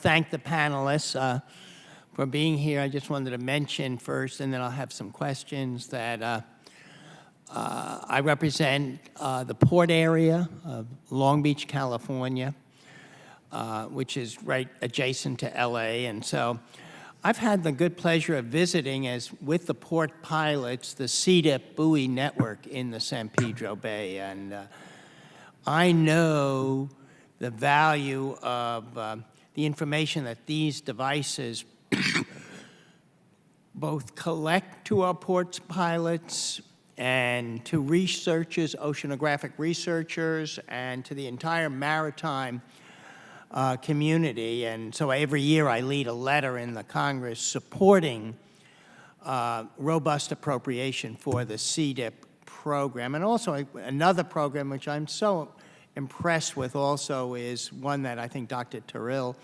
thank the panelists for being here. I just wanted to mention first, and then I'll have some questions, that I represent the port area of Long Beach, California, which is right adjacent to LA. And so I've had the good pleasure of visiting with the port pilots, the CDIP buoy network in the San Pedro Bay. And I know the value of the information that these devices both collect to our ports pilots and to researchers, oceanographic researchers, and to the entire maritime community. And so every year I lead a letter in the Congress supporting robust appropriation for the CDIP program. And also another program which I'm so impressed with also is one that I think Dr. Terrell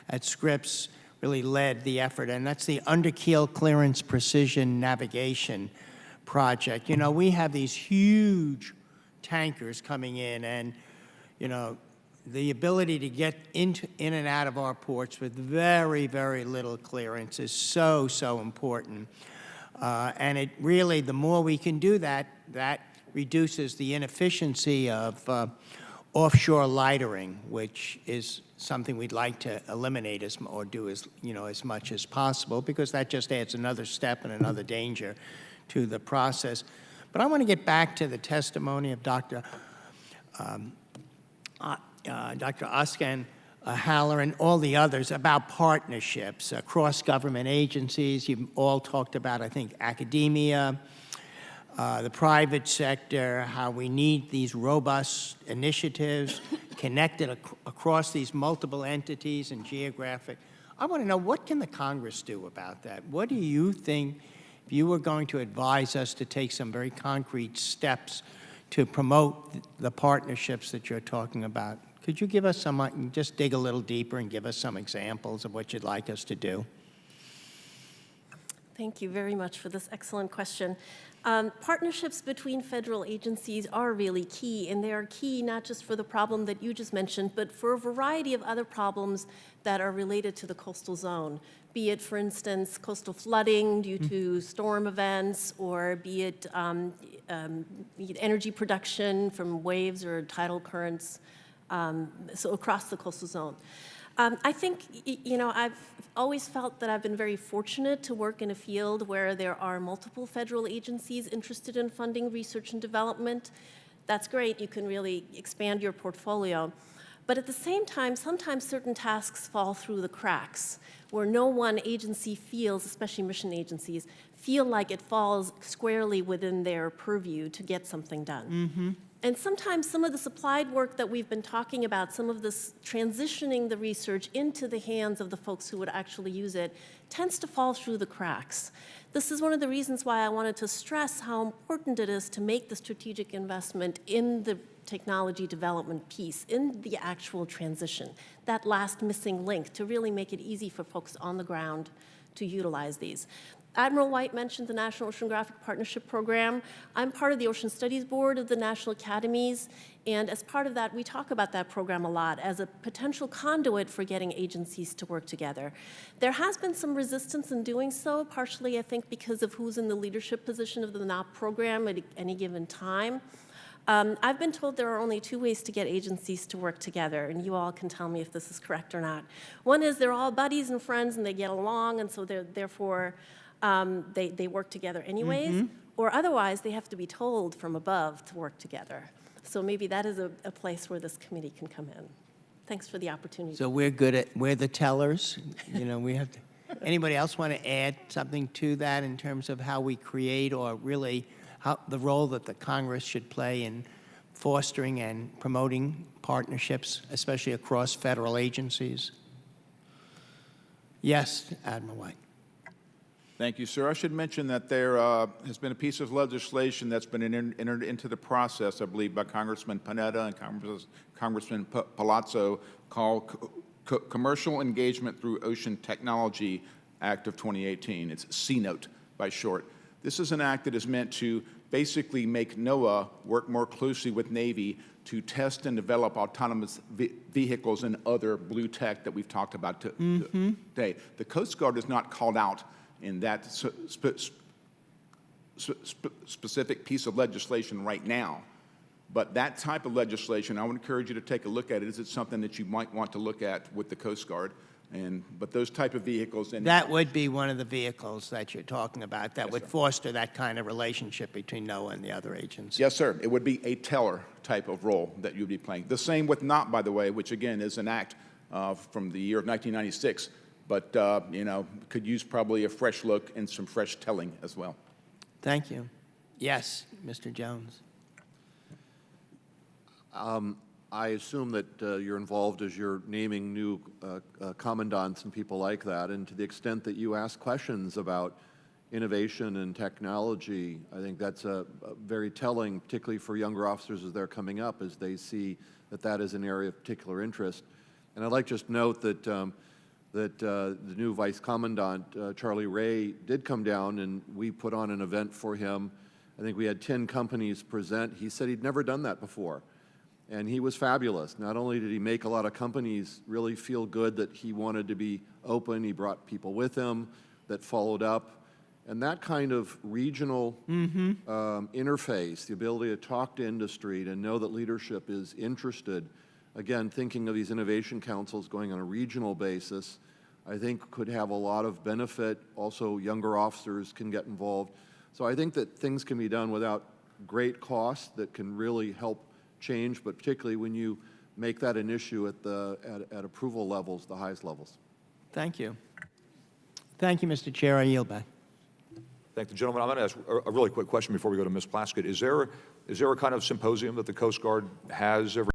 at Scripps really led the effort, and that's the Underkeel Clearance Precision Navigation Project. You know, we have these huge tankers coming in, and, you know, the ability to get in and out of our ports with very, very little clearance is so, so important. And it really, the more we can do that, that reduces the inefficiency of offshore lightering, which is something we'd like to eliminate or do as much as possible, because that just adds another step and another danger to the process. But I want to get back to the testimony of Dr. Oskan Haller and all the others about partnerships across government agencies. You've all talked about, I think, academia, the private sector, how we need these robust initiatives connected across these multiple entities and geographic. I want to know, what can the Congress do about that? What do you think, if you were going to advise us to take some very concrete steps to promote the partnerships that you're talking about? Could you give us some, just dig a little deeper and give us some examples of what you'd like us to do? Thank you very much for this excellent question. Partnerships between federal agencies are really key, and they are key not just for the problem that you just mentioned, but for a variety of other problems that are related to the coastal zone, be it, for instance, coastal flooding due to storm events, or be it energy production from waves or tidal currents, so across the coastal zone. I think, you know, I've always felt that I've been very fortunate to work in a field where there are multiple federal agencies interested in funding research and development. That's great. You can really expand your portfolio. But at the same time, sometimes certain tasks fall through the cracks, where no one agency feels, especially mission agencies, feel like it falls squarely within their purview to get something done. Mm-hmm. And sometimes some of the supplied work that we've been talking about, some of this transitioning the research into the hands of the folks who would actually use it, tends to fall through the cracks. This is one of the reasons why I wanted to stress how important it is to make the strategic investment in the technology development piece, in the actual transition, that last missing link, to really make it easy for folks on the ground to utilize these. Admiral White mentioned the National Oceanographic Partnership Program. I'm part of the Ocean Studies Board of the National Academies, and as part of that, we talk about that program a lot as a potential conduit for getting agencies to work together. There has been some resistance in doing so, partially, I think, because of who's in the leadership position of the NOP program at any given time. I've been told there are only two ways to get agencies to work together, and you all can tell me if this is correct or not. One is they're all buddies and friends and they get along, and so therefore they work together anyways, or otherwise they have to be told from above to work together. So maybe that is a place where this committee can come in. Thanks for the opportunity. So we're the tellers. You know, we have to. Anybody else want to add something to that in terms of how we create, or really how the role that the Congress should play in fostering and promoting partnerships, especially across federal agencies? Yes, Admiral White. Thank you, sir. I should mention that there has been a piece of legislation that's been entered into the process, I believe, by Congressman Panetta and Congressman Palazzo, called Commercial Engagement Through Ocean Technology Act of 2018. It's CNOTE by short. This is an act that is meant to basically make NOAA work more closely with Navy to test and develop autonomous vehicles and other blue tech that we've talked about today. The Coast Guard is not called out in that specific piece of legislation right now. But that type of legislation, I would encourage you to take a look at it. Is it something that you might want to look at with the Coast Guard? But those type of vehicles... And That would be one of the vehicles that you're talking about that Yes, would sir. foster that kind of relationship between NOAA and the other agencies. Yes, sir. It would be a teller type of role that you'd be playing. The same with NOT, by the way, which again is an act from the year of 1996, but you know, could use probably a fresh look and some fresh telling as well. Thank you. Yes, Mr. Jones. I assume that you're involved as you're naming new commandants and people like that, and to the extent that you ask questions about innovation and technology, I think that's a very telling, particularly for younger officers as they're coming up, as they see that that is an area of particular interest. And I'd like to just note that the new Vice Commandant, Charlie Ray, did come down, and we put on an event for him. I think we had 10 companies present. He said he'd never done that before. And he was fabulous. Not only did he make a lot of companies really feel good that he wanted to be open, he brought people with him that followed up. And that kind of regional interface, the ability to talk to industry, to know that leadership is interested, again, thinking of these innovation councils going on a regional basis, I think could have a lot of benefit. Also, younger officers can get involved. So I think that things can be done without great cost that can really help change, but particularly when you make that an issue at approval levels, the highest levels. Thank you. Thank you, Mr. Chair. I yield back. Thank the gentleman. I'm going to ask a really quick question before we go to Ms. Plaskett. Is there a kind of symposium that the Coast Guard has every